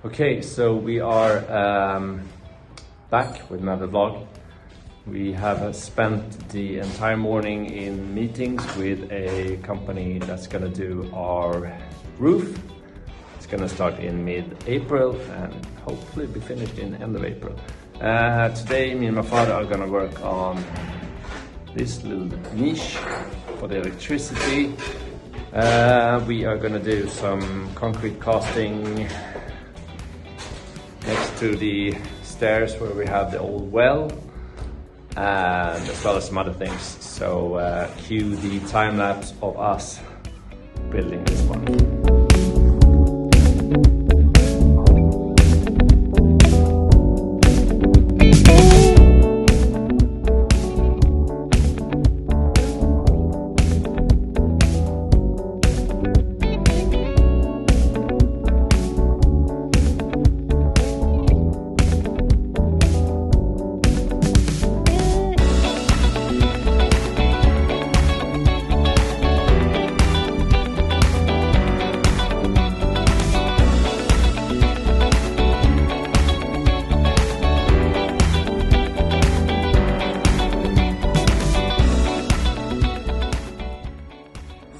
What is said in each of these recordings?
Okay, so we are back with another vlog. We have spent the entire morning in meetings with a company that's gonna do our roof. It's gonna start in mid-April and hopefully be finished in end of April. Today me and my father are gonna work on this little niche for the electricity. We are gonna do some concrete casting next to the stairs where we have the old well, and as well as some other things. So cue the time lapse of us building this one.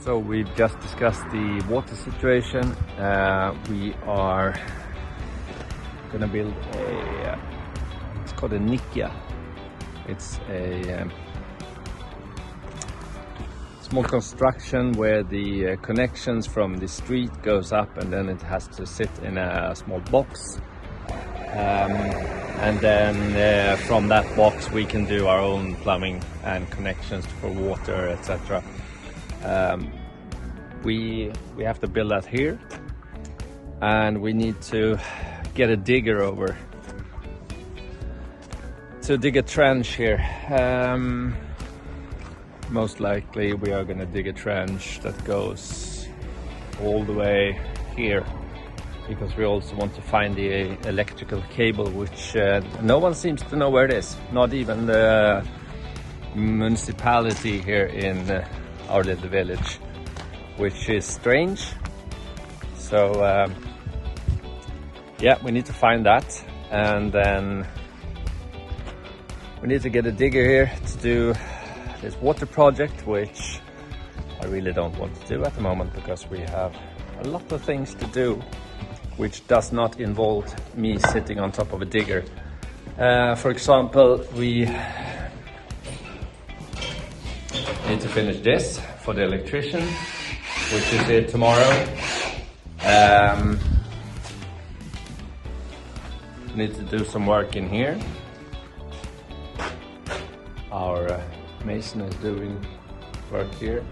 So we've just discussed the water situation. We are gonna build a, it's called a Nikia. It's a small construction where the connections from the street goes up, and then it has to sit in a small box. And then from that box we can do our own plumbing and connections for water, etc. We have to build that here, and we need to get a digger over to dig a trench here. Most likely we are going to dig a trench that goes all the way here, because we also want to find the electrical cable, which no one seems to know where it is, not even the municipality here in our little village, which is strange. So yeah, we need to find that, and then we need to get a digger here to do this water project, which I really don't want to do at the moment because we have a lot of things to do, which does not involve me sitting on top of a digger. For example, we need to finish this for the electrician, which is it tomorrow. Need to do some work in here. Our mason is doing work here.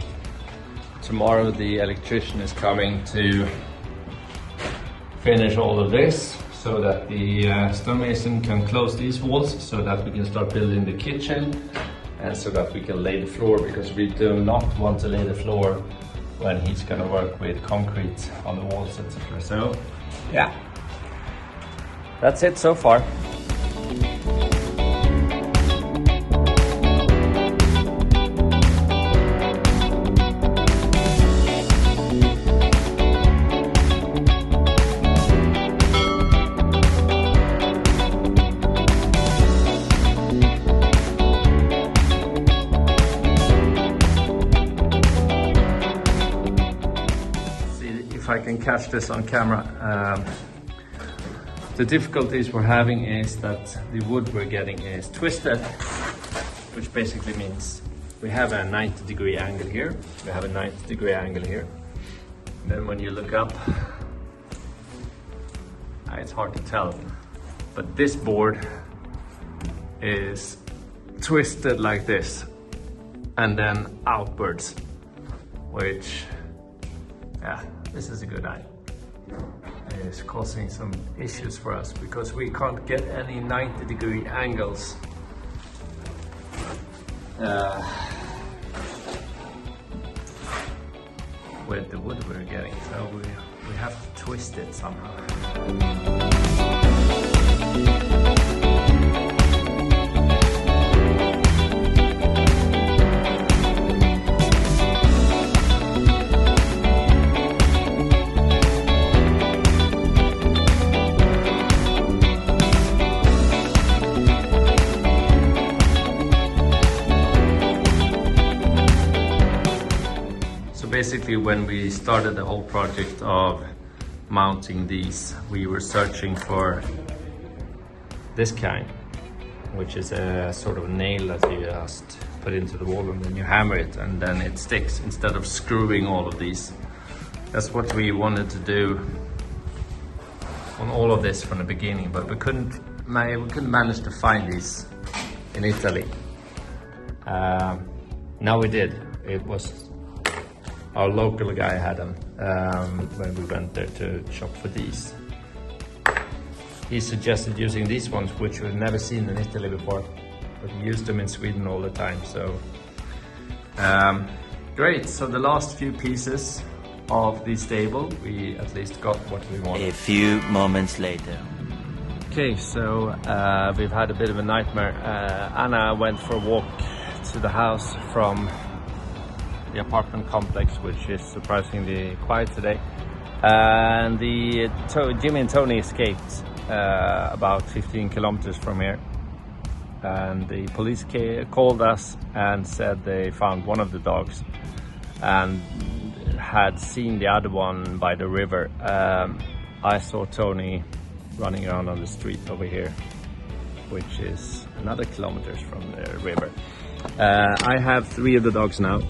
Tomorrow the electrician is coming to finish all of this so that the stonemason can close these walls, so that we can start building the kitchen, and so that we can lay the floor, because we do not want to lay the floor when he's going to work with concrete on the walls, etc. So yeah, that's it so far. If I can catch this on camera. The difficulties we're having is that the wood we're getting is twisted, which basically means we have a 90-degree angle here, we have a 90-degree angle here. Then when you look up, it's hard to tell, but this board is twisted like this and then outwards, which, yeah, this is a good eye. Is causing some issues for us because we can't get any 90-degree angles with the wood we're getting, so we have to twist it somehow. basically when we started the whole project of mounting these, we were searching for this kind, which is a sort of nail that you just put into the wall and then you hammer it and then it sticks instead of screwing all of these. That's what we wanted to do on all of this from the beginning, but we couldn't manage to find these in Italy. Now we did. It was our local guy had them when we went there to shop for these. He suggested using these ones, which we've never seen in Italy before, but we used them in Sweden all the time. So great. So the last few pieces of the stable, we at least got what we wanted. A few moments later. Okay, so we've had a bit of a nightmare. Anna went for a walk to the house from the apartment complex, which is surprisingly quiet today. And Jimmy and Tony escaped about 15 kilometers from here. And the police called us and said they found one of the dogs and had seen the other one by the river. I saw Tony running around on the street over here, which is another kilometers from the river. I have 3 of the dogs now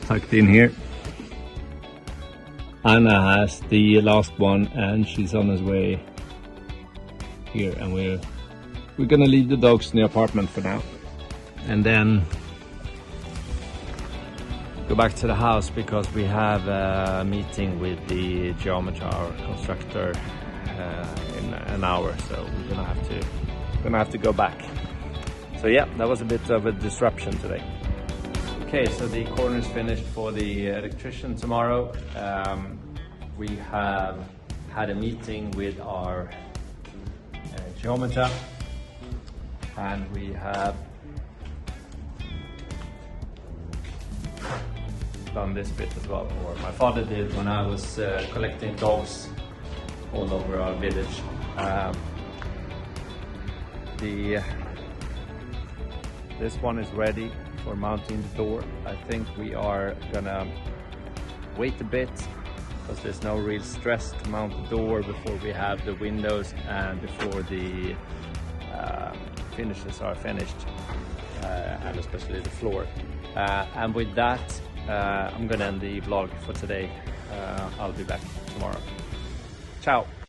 tucked in here. Anna has the last one and she's on his way here, and we're gonna leave the dogs in the apartment for now and then go back to the house because we have a meeting with the geometer, our constructor, in an hour, so we're gonna have to go back. So yeah, that was a bit of a disruption today. Okay, so the corner is finished for the electrician tomorrow. We have had a meeting with our geometer, and we have done this bit as well, or my father did when I was collecting dogs all over our village. This one is ready for mounting the door. I think we are gonna wait a bit because there's no real stress to mount the door before we have the windows and before the finishes are finished, and especially the floor. And with that, I'm gonna end the vlog for today. I'll be back tomorrow. Ciao!